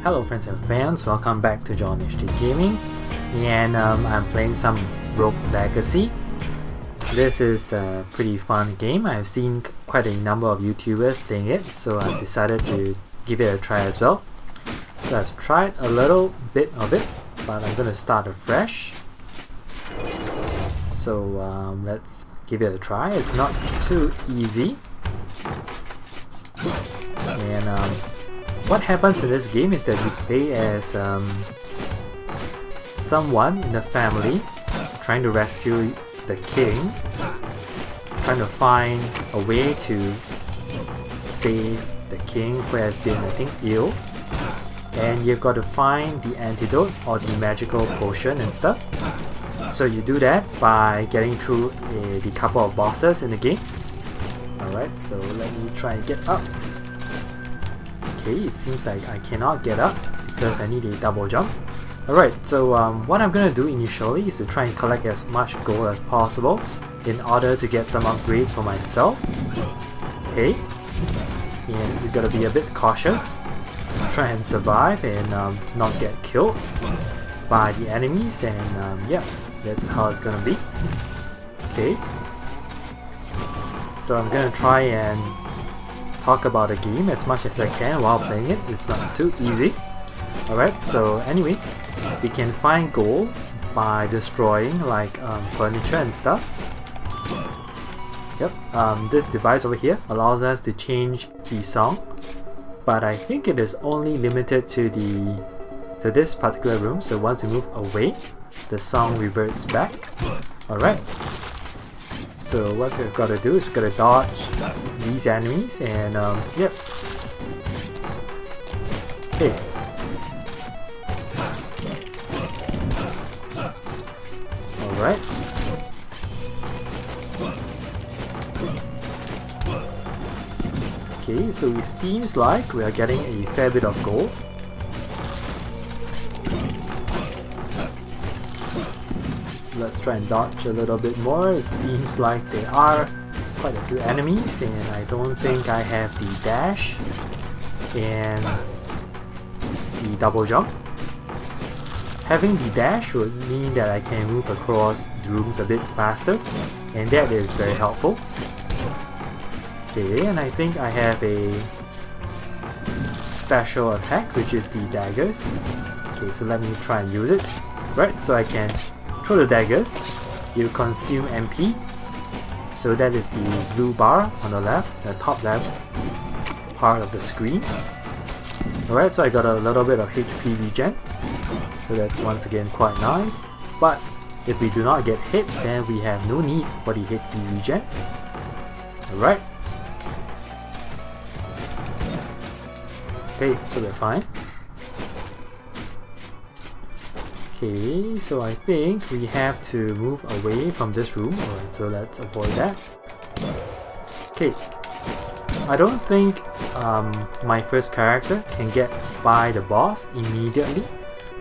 Hello friends and fans, welcome back to John HD Gaming, and I'm playing some Rogue Legacy. This is a pretty fun game. I've seen quite a number of YouTubers playing it, so I decided to give it a try as well. So I've tried a little bit of it, but I'm gonna start afresh. So let's give it a try. It's not too easy. And what happens in this game is that you play as someone in the family trying to rescue the king, trying to find a way to save the king who has been, I think, ill, and you've got to find the antidote or the magical potion and stuff. So you do that by getting through the couple of bosses in the game. Alright, so let me try and get up. Okay, it seems like I cannot get up because I need a double jump. Alright, so what I'm gonna do initially is to try and collect as much gold as possible in order to get some upgrades for myself. Okay, and you gotta be a bit cautious. Try and survive and not get killed by the enemies, and yeah, that's how it's gonna be. Okay, so I'm gonna try and talk about the game as much as I can while playing it. It's not too easy. Alright, so anyway, we can find gold by destroying like furniture and stuff. Yep, this device over here allows us to change the song, but I think it is only limited to this particular room. So once we move away, the song reverts back. Alright, so what we've got to do is we've got to dodge these enemies, and yep. Okay. Alright. Okay, so it seems like we are getting a fair bit of gold. Let's try and dodge a little bit more. It seems like there are quite a few enemies, and I don't think I have the dash and the double jump. Having the dash would mean that I can move across the rooms a bit faster, and that is very helpful. Okay, and I think I have a special attack, which is the daggers. Okay, so let me try and use it. Right, so I can throw the daggers. You consume MP. So that is the blue bar on the left, the top left part of the screen. Alright, so I got a little bit of HP regen. So that's once again quite nice. But if we do not get hit, then we have no need for the HP regen. Alright. Okay, so we're fine. Okay, so I think we have to move away from this room. Alright, so let's avoid that. Okay, I don't think my first character can get by the boss immediately.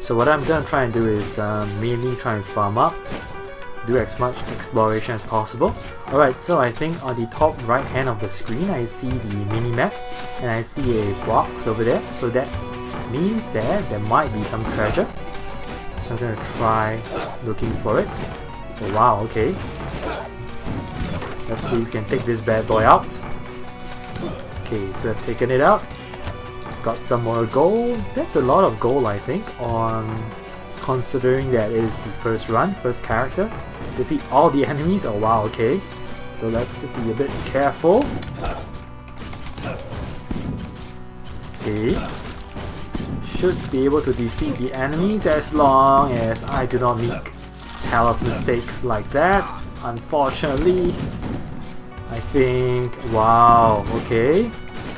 So what I'm gonna try and do is mainly try and farm up, do as much exploration as possible. Alright, so I think on the top right hand of the screen I see the mini-map, and I see a box over there. So that means that there might be some treasure. So I'm gonna try looking for it. Oh wow, okay. Let's see if we can take this bad boy out. Okay, so I've taken it out. Got some more gold. That's a lot of gold, I think, on considering that it is the first run, first character. Defeat all the enemies. Oh wow, okay. So let's be a bit careful. Okay. Should be able to defeat the enemies as long as I do not make careless mistakes like that. Unfortunately, I think, wow, okay,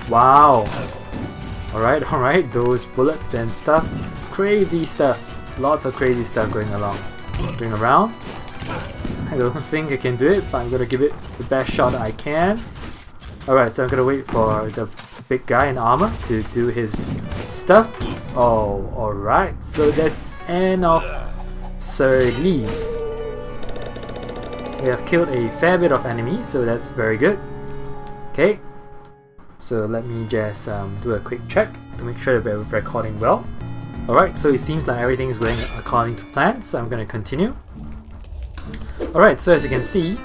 wow. Alright, those bullets and stuff, crazy stuff, lots of crazy stuff going around. I don't think I can do it, but I'm gonna give it the best shot I can. Alright, so I'm gonna wait for the big guy in armor to do his stuff. Oh, alright, so that's the end of Sir Lee. We have killed a fair bit of enemies, so that's very good. Okay, so let me just do a quick check to make sure that we're recording well. Alright, so it seems like everything is going according to plan, so I'm gonna continue. Alright, so as you can see,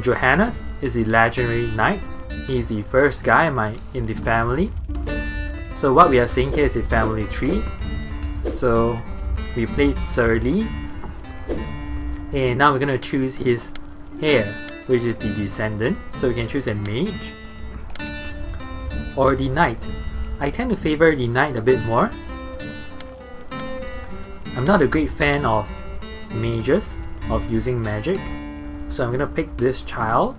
Johannes is the legendary knight. He's the first guy in the family. So what we are seeing here is a family tree. So we played Sir Lee, and now we're gonna choose his heir, which is the descendant. So we can choose a mage or the knight. I tend to favor the knight a bit more. I'm not a great fan of mages, of using magic, so I'm gonna pick this child.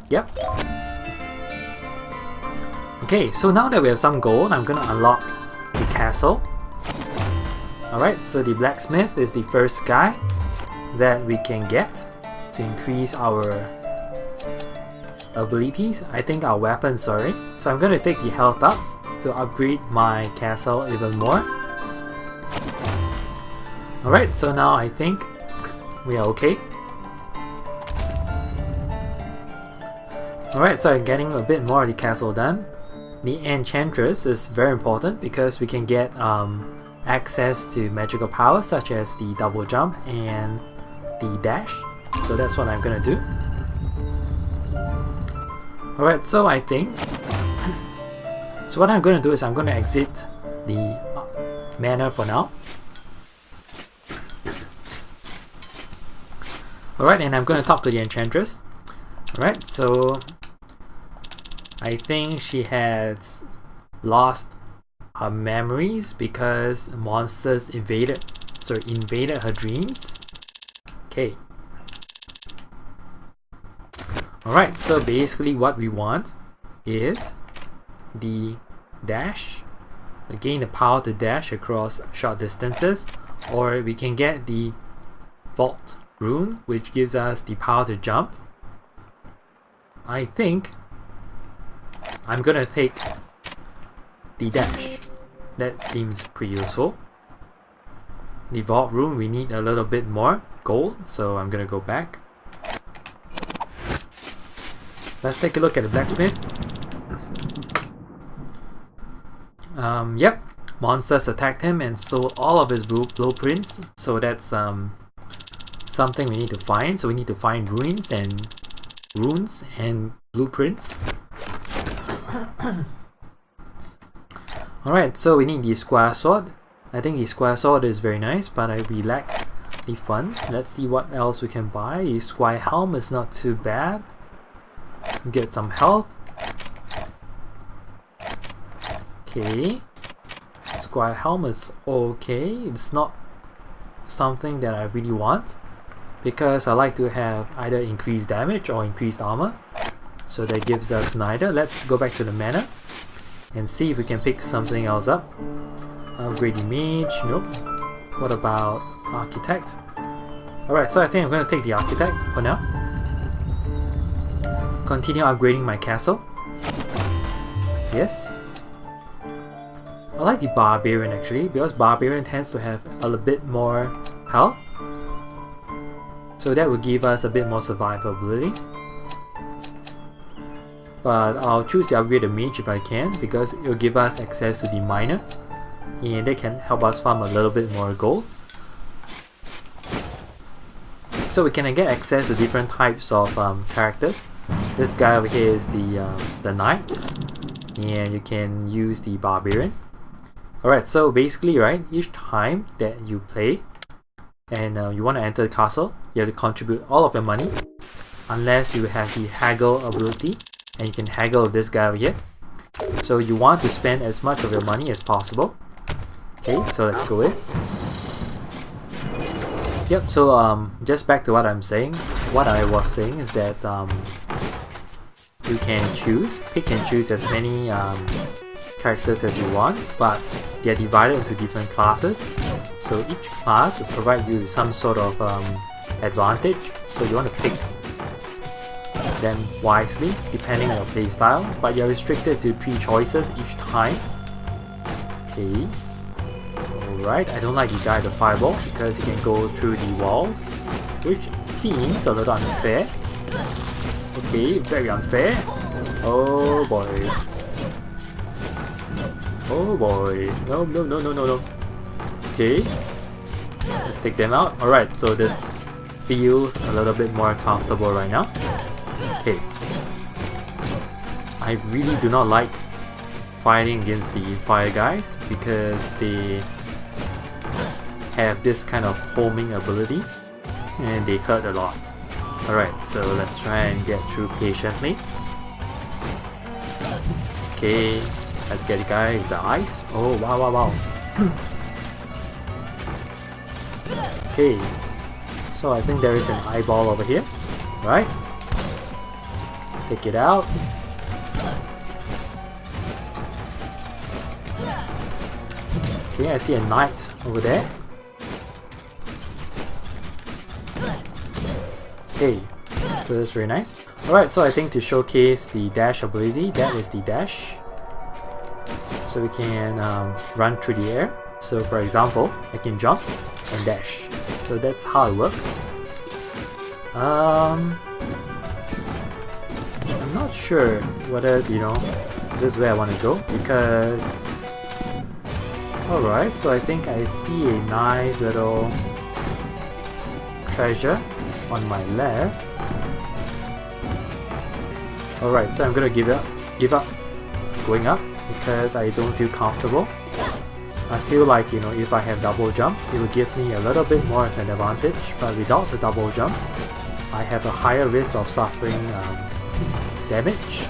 Yep. Okay, so now that we have some gold, I'm gonna unlock the castle. Alright, so the blacksmith is the first guy that we can get to increase our abilities. I think our weapons, sorry. So I'm gonna take the health up to upgrade my castle even more. Alright, so now I think we are okay. Alright, so I'm getting a bit more of the castle done. The enchantress is very important because we can get access to magical powers such as the double jump and the dash. So that's what I'm gonna do. Alright, so I think so what I'm gonna do is I'm gonna exit the manor for now. Alright, and I'm gonna talk to the enchantress. Alright, so I think she has lost her memories because monsters invaded her dreams. Okay. Alright, so basically what we want is the dash. Gain the power to dash across short distances, or we can get the vault rune, which gives us the power to jump. I think I'm gonna take the dash. That seems pretty useful. The vault room, we need a little bit more gold, so I'm gonna go back. Let's take a look at the blacksmith. Yep, monsters attacked him and stole all of his blueprints, so that's something we need to find. So we need to find runes and blueprints. Alright, so we need the square sword. I think the square sword is very nice, but we lack the funds. Let's see what else we can buy. The square helm is not too bad. Get some health. Okay. Square helm is okay. It's not something that I really want, because I like to have either increased damage or increased armor. So that gives us neither. Let's go back to the manor and see if we can pick something else up. Upgrade the mage, nope. What about architect? Alright, so I think I'm going to take the architect for now. Continue upgrading my castle. Yes. I like the barbarian actually, because barbarian tends to have a little bit more health. So that will give us a bit more survivability. But I'll choose to upgrade the mage if I can, because it will give us access to the miner, and they can help us farm a little bit more gold. So we can get access to different types of characters. This guy over here is the knight, and you can use the barbarian. Alright, so basically, right, each time that you play and you want to enter the castle, you have to contribute all of your money, unless you have the haggle ability, and you can haggle with this guy over here. So you want to spend as much of your money as possible. Okay, so let's go in. Yep, so just back to what I'm saying. What I was saying is that you can pick and choose as many characters as you want, but they are divided into different classes. So each class will provide you with some sort of advantage. So you want to pick them wisely depending on your playstyle, but you're restricted to 3 choices each time. Okay. Alright, I don't like the guy with the fireball because he can go through the walls, which seems a little unfair. Okay, very unfair. Oh boy. Oh boy. No, no, no, no, no, no. Okay. Let's take them out. Alright, so this feels a little bit more comfortable right now. Okay. I really do not like fighting against the fire guys because they have this kind of homing ability and they hurt a lot. Alright, so let's try and get through patiently. Okay, let's get the guy with the ice. Oh, wow, wow, wow. Okay, so I think there is an eyeball over here. Right? Take it out. Okay, I see a knight over there. Okay, so that's very nice. Alright, so I think to showcase the dash ability, that is the dash. So we can run through the air. So for example, I can jump and dash. So that's how it works. I'm not sure whether, you know, this is where I want to go because... Alright, so I think I see a nice little treasure on my left. Alright, so I'm gonna give up going up because I don't feel comfortable. I feel like, you know, if I have double jump, it will give me a little bit more of an advantage, but without the double jump, I have a higher risk of suffering damage.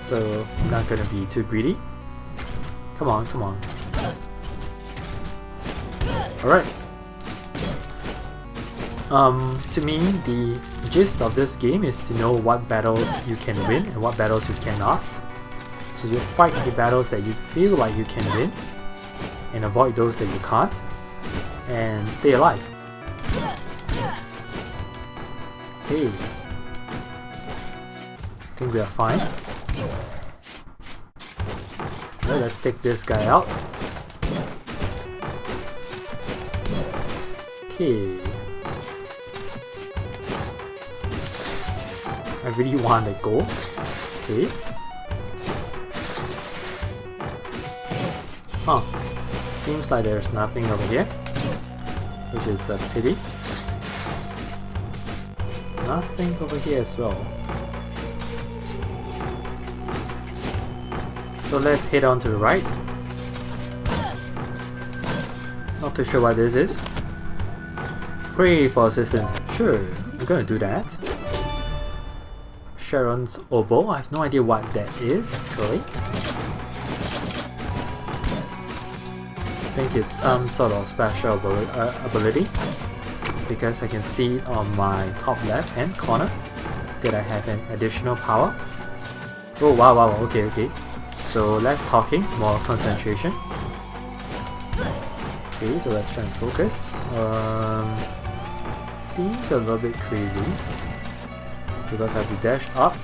So I'm not gonna be too greedy. Come on, come on. Alright. To me, the gist of this game is to know what battles you can win and what battles you cannot. So you fight the battles that you feel like you can win and avoid those that you can't and stay alive. Hey, I think we are fine. Well, let's take this guy out. Okay. I really want to go. Okay. Huh. Seems like there's nothing over here, which is a pity. Nothing over here as well. So let's head on to the right. Not too sure what this is. Pray for assistance. Sure, I'm gonna do that. Sharon's oboe. I have no idea what that is actually. I think it's some sort of special ability because I can see it on my top left hand corner that I have an additional power. Oh wow, wow, okay, okay. So less talking, more concentration. Okay, so let's try and focus. Seems a little bit crazy because I have to dash up,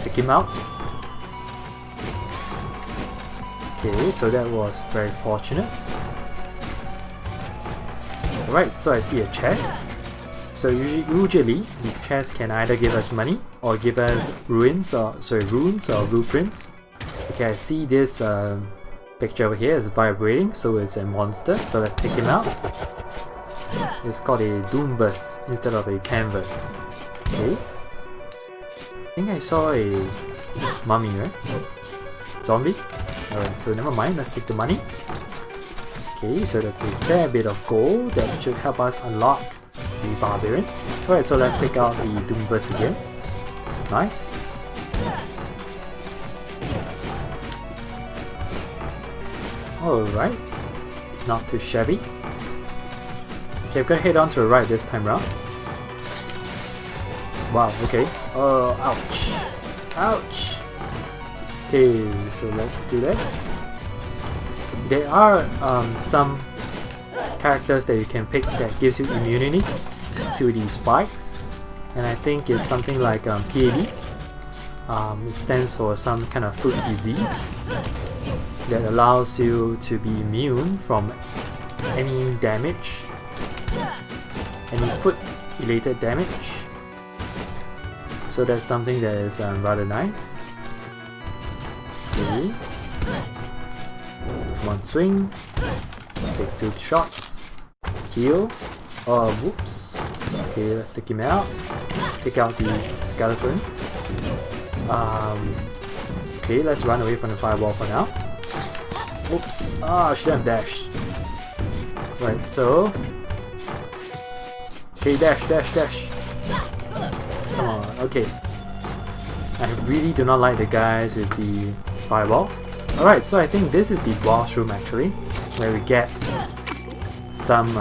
take him out. Okay, so that was very fortunate. Alright, so I see a chest. So usually the chest can either give us money or give us runes or blueprints. Okay, I see this picture over here is vibrating, so it's a monster. So let's take him out. It's called a Doombus instead of a canvas. Okay. I think I saw a mummy, right? Zombie? Alright, so never mind, let's take the money. Okay, so that's a fair bit of gold that should help us unlock the Barbarian. Alright, so let's take out the Doombus again. Nice. Alright, not too shabby. Okay, I'm gonna head on to the right this time round. Wow, okay. Oh, ouch. Ouch. Okay, so let's do that. There are some characters that you can pick that gives you immunity to the spikes, and I think it's something like PAD. It stands for some kind of foot disease that allows you to be immune from any damage, any foot related damage. So that's something that is rather nice. Okay. One swing. Take 2 shots. Heal. Oh, whoops. Okay, let's take him out. Take out the skeleton. Okay, let's run away from the fireball for now. Oops. Ah, I should have dashed. Right, so... Okay, dash, dash, dash. Come on, okay. I really do not like the guys with the fireballs. Alright, so I think this is the boss room actually, where we get some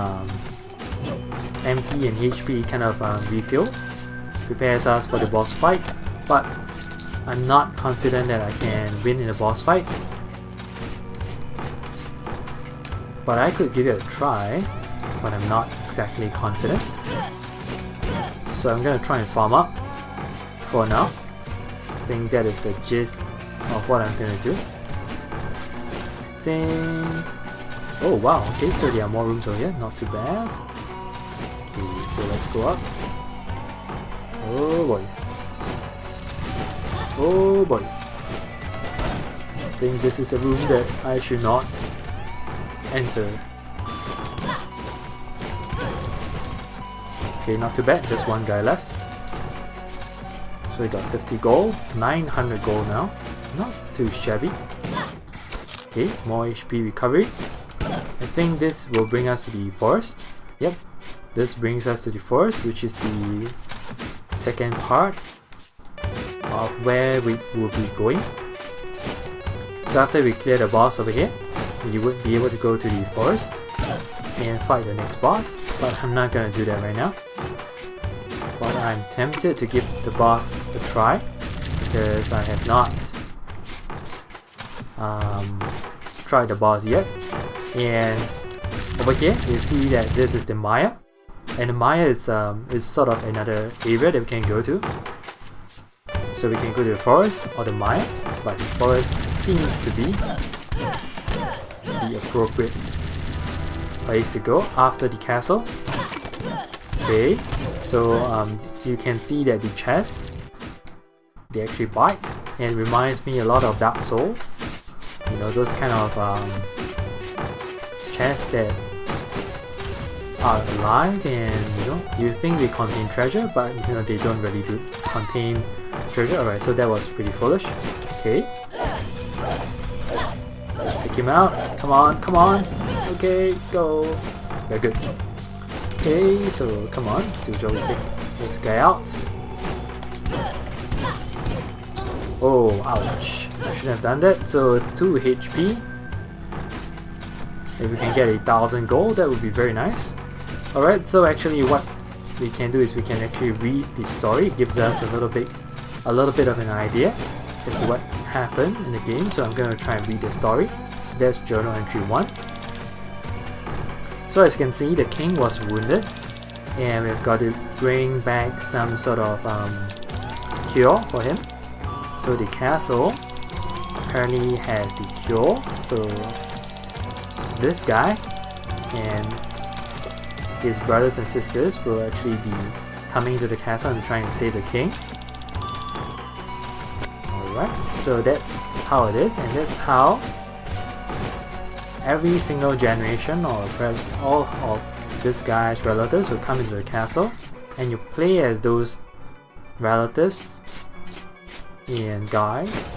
MP and HP kind of refills. Prepares us for the boss fight, but I'm not confident that I can win in a boss fight. But I could give it a try, but I'm not exactly confident. So I'm gonna try and farm up for now. I think that is the gist of what I'm gonna do. I think... Oh wow, okay, so there are more rooms over here, not too bad. Okay, so let's go up. Oh boy. Oh boy. I think this is a room that I should not enter. Okay, not too bad, just one guy left. So we got 50 gold, 900 gold now. Not too shabby. Okay, more HP recovery. I think this will bring us to the forest. Yep, this brings us to the forest, which is the second part of where we will be going. So after we clear the boss over here, we would be able to go to the forest and fight the next boss, but I'm not gonna do that right now. But I'm tempted to give the boss a try because I have not tried the boss yet. And over here you see that this is the Maya, and the Maya is sort of another area that we can go to. So we can go to the forest or the Maya, but the forest seems to be the appropriate place to go after the castle. Okay, so you can see that the chests, they actually bite, and it reminds me a lot of Dark Souls. You know, those kind of chests that are alive, and you know, you think they contain treasure, but you know, they don't really do contain treasure. Alright, so that was pretty foolish. Okay, take him out. Come on, come on. Okay, go. Very good. Okay, so come on, Suzhou, we take this guy out. Oh, ouch. I shouldn't have done that. So 2 HP. If we can get 1,000 gold, that would be very nice. Alright, so actually what we can do is we can actually read the story. It gives us a little bit of an idea as to what happened in the game. So I'm gonna try and read the story. That's journal entry 1. So as you can see, the king was wounded, and we've got to bring back some sort of cure for him. So the castle apparently has the cure, so this guy and his brothers and sisters will actually be coming to the castle and trying to save the king. Alright, so that's how it is, and that's how every single generation, or perhaps all of this guy's relatives, will come into the castle, and you play as those relatives and guys.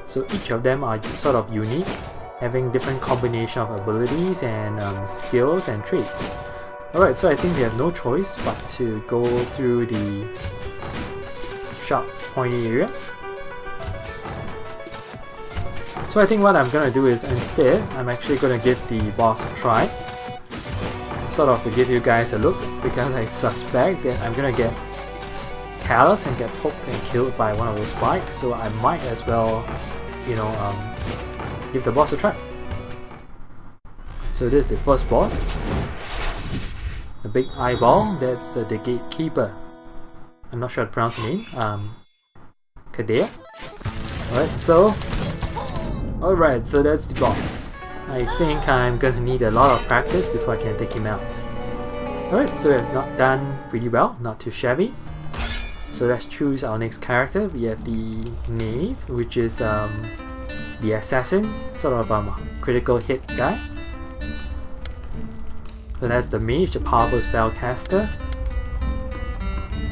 So each of them are sort of unique, having different combination of abilities and skills and traits. Alright, so I think we have no choice but to go through the sharp pointy area. So I think what I'm gonna do is, instead, I'm actually gonna give the boss a try, sort of to give you guys a look, because I suspect that I'm gonna get callous and get poked and killed by one of those spikes, so I might as well, you know, give the boss a try. So this is the first boss, the big eyeball. That's the Gatekeeper. I'm not sure how to pronounce the name. Khdir. Alright, so that's the boss. I think I'm gonna need a lot of practice before I can take him out. Alright, so we have not done pretty well, not too shabby. So let's choose our next character. We have the Knave, which is the assassin, sort of critical hit guy. So that's the mage, the powerful spellcaster.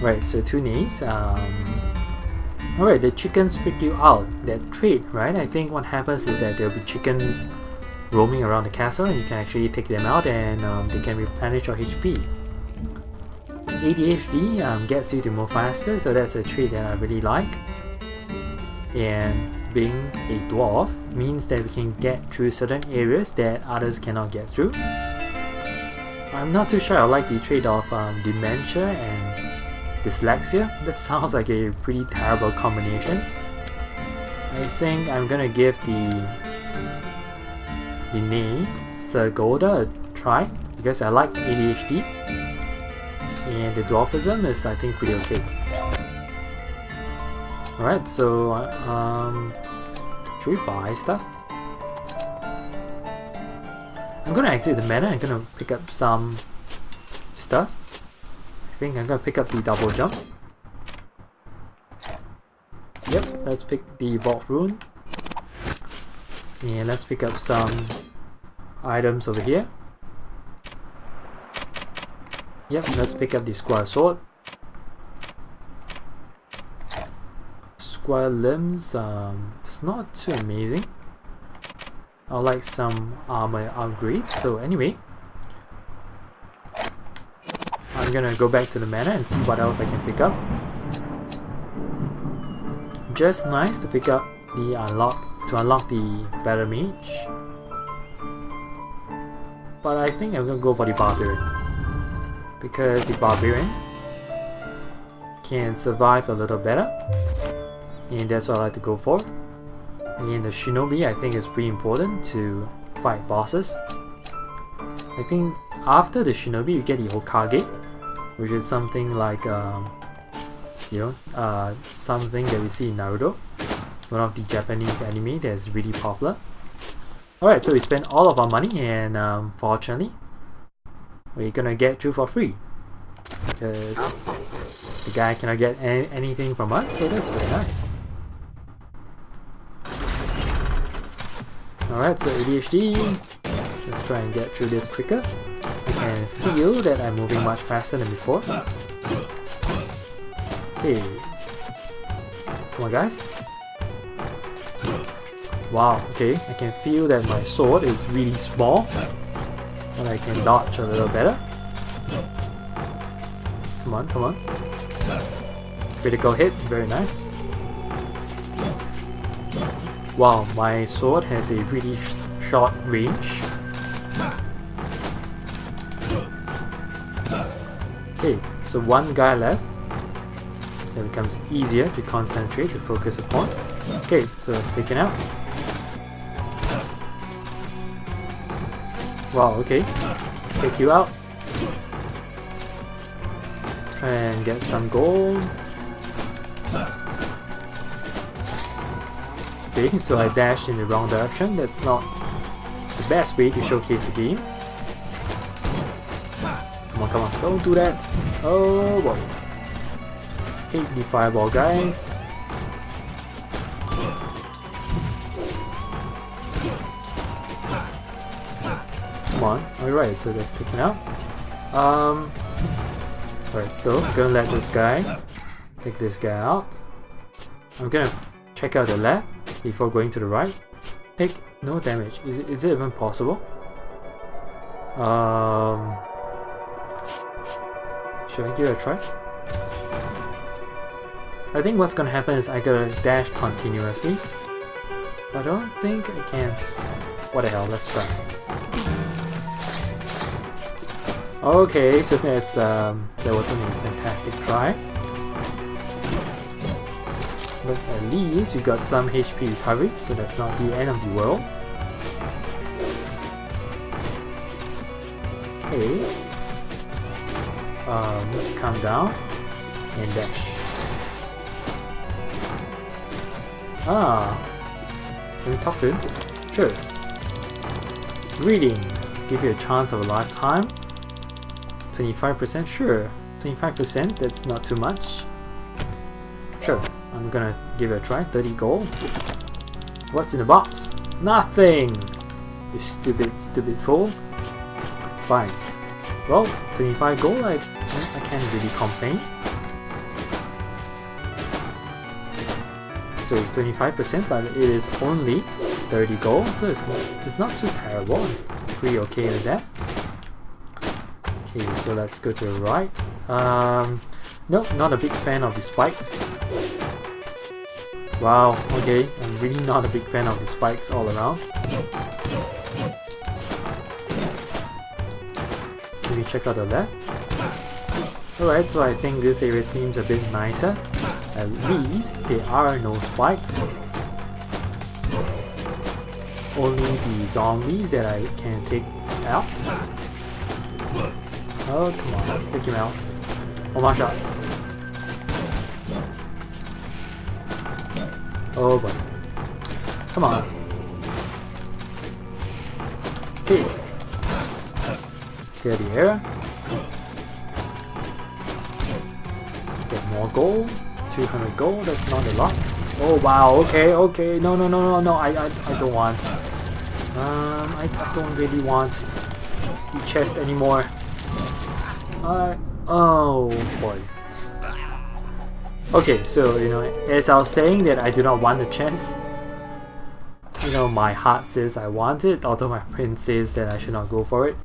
Right, so 2 names. Alright, the chickens freak you out. That trait, right? I think what happens is that there'll be chickens roaming around the castle and you can actually take them out and they can replenish your HP. ADHD gets you to move faster, so that's a trait that I really like. And being a dwarf means that we can get through certain areas that others cannot get through. I'm not too sure I like the trait of dementia and dyslexia. That sounds like a pretty terrible combination. I think I'm gonna give the name Sergoda a try because I like ADHD, and the dwarfism is I think pretty okay. Alright, so should we buy stuff? I'm gonna exit the meta. I'm gonna pick up some stuff. I think I'm gonna pick up the double jump. Yep, let's pick the vault rune. And let's pick up some items over here. Yep, let's pick up the squire sword. Squire limbs, it's not too amazing. I like some armor upgrades. So anyway, I'm gonna go back to the mana and see what else I can pick up. Just nice to pick up the unlock the better mage. But I think I'm gonna go for the barbarian because the barbarian can survive a little better, and that's what I like to go for. And the shinobi I think is pretty important to fight bosses. I think after the shinobi you get the Hokage, which is something like something that we see in Naruto, one of the Japanese anime that's really popular. Alright, so we spent all of our money and fortunately we're gonna get through for free because the guy cannot get anything from us, so that's very nice. Alright, so ADHD, let's try and get through this quicker. I can feel that I'm moving much faster than before. Hey, come on guys. Wow, okay, I can feel that my sword is really small and I can dodge a little better. Come on, come on. Critical hit, very nice. Wow, my sword has a really short range. Okay, so one guy left. It becomes easier to concentrate, to focus upon. Okay, so let's take it out. Wow, okay. Let's take you out. And get some gold. Okay, so I dashed in the wrong direction. That's not the best way to showcase the game. Come on, come on, don't do that. Oh boy. Hate the fireball, guys. Come on, alright, so that's taken out. Alright, so I'm gonna let this guy take this guy out. I'm gonna check out the left before going to the right. Take no damage. Is it even possible? Should I give it a try? I think what's gonna happen is I gotta dash continuously. But I don't think I can. What the hell, let's try. Okay, so that's that wasn't a fantastic try. But at least we got some HP recovery, so that's not the end of the world. Okay. Calm down and dash. Can we talk to him? Sure. Greetings. Give you a chance of a lifetime. 25%? Sure. 25%? That's not too much. Sure. I'm gonna give it a try. 30 gold. What's in the box? Nothing! You stupid fool. Fine. Well, 25 gold, I can't really complain. So it's 25%, but it is only 30 gold, so it's not too terrible. I'm pretty okay with that. Okay, so let's go to the right. Nope, not a big fan of the spikes. Wow, okay, I'm really not a big fan of the spikes all around. Can we check out the left? Alright, so I think this area seems a bit nicer. At least there are no spikes. Only the zombies that I can take out. Oh, come on, take him out. Oh my shot. Oh boy. Come on. Okay. Clear the area. Get more gold. 200 gold, that's not a lot. Oh wow, okay. No, I don't want. I don't really want the chest anymore. Oh boy. Okay, so as I was saying that I do not want the chest, my heart says I want it, although my brain says that I should not go for it.